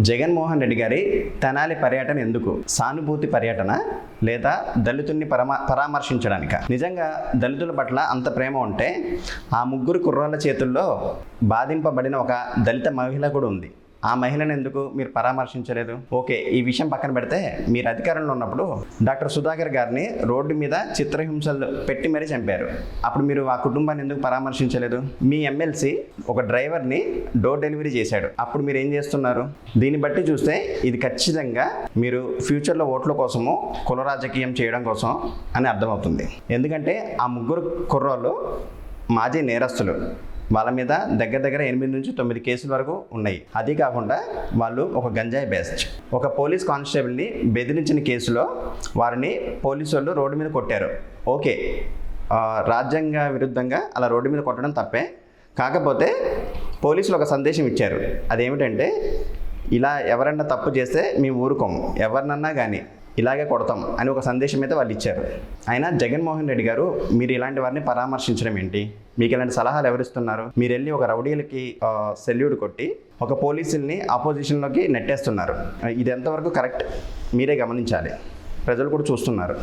జగన్మోహన్ రెడ్డి గారి తెనాలి పర్యటన ఎందుకు? సానుభూతి పర్యటన లేదా దళితుల్ని పరామర్శించడానిక? నిజంగా దళితుల పట్ల అంత ప్రేమ ఉంటే ఆ ముగ్గురు కుర్రాళ్ళ చేతుల్లో బాధింపబడిన ఒక దళిత మహిళ కూడా ఉంది. ఆ మహిళను ఎందుకు మీరు పరామర్శించలేదు? ఓకే, ఈ విషయం పక్కన పెడితే మీరు అధికారంలో ఉన్నప్పుడు డాక్టర్ సుధాకర్ గారిని రోడ్డు మీద చిత్రహింసలు పెట్టి మరీ చంపారు. అప్పుడు మీరు ఆ కుటుంబాన్ని ఎందుకు పరామర్శించలేదు? మీ ఎమ్మెల్సీ ఒక డ్రైవర్ని డోర్ డెలివరీ చేశాడు. అప్పుడు మీరు ఏం చేస్తున్నారు? దీన్ని బట్టి చూస్తే ఇది ఖచ్చితంగా మీరు ఫ్యూచర్లో ఓట్ల కోసము కుల రాజకీయం చేయడం కోసం అని అర్థమవుతుంది. ఎందుకంటే ఆ ముగ్గురు కుర్రోళ్ళు మాజీ నేరస్తులు. వాళ్ళ మీద దగ్గర 8 నుంచి 9 కేసుల వరకు ఉన్నాయి. అది కాకుండా వాళ్ళు ఒక గంజాయి బ్యాచ్. ఒక పోలీస్ కానిస్టేబుల్ని బెదిరించిన కేసులో వారిని పోలీసు వాళ్ళు రోడ్డు మీద కొట్టారు. ఓకే, రాజ్యాంగ విరుద్ధంగా అలా రోడ్డు మీద కొట్టడం తప్పే. కాకపోతే పోలీసులు ఒక సందేశం ఇచ్చారు. అదేమిటంటే, ఇలా ఎవరన్నా తప్పు చేస్తే మేము ఊరుకోము, ఎవరినన్నా కానీ ఇలాగే కొడతాం అని ఒక సందేశం అయితే వాళ్ళు ఇచ్చారు. అయినా జగన్మోహన్ రెడ్డి గారు మీరు ఇలాంటి వారిని పరామర్శించడం ఏంటి? మీకు ఇలాంటి సలహాలు ఎవరిస్తున్నారు? మీరు వెళ్ళి ఒక రౌడీలకి సెల్యూట్ కొట్టి ఒక పోలీసుల్ని ఆపోజిషన్లోకి నెట్టేస్తున్నారు. ఇది ఎంతవరకు కరెక్ట్? మీరే గమనించాలి. ప్రజలు కూడా చూస్తున్నారు.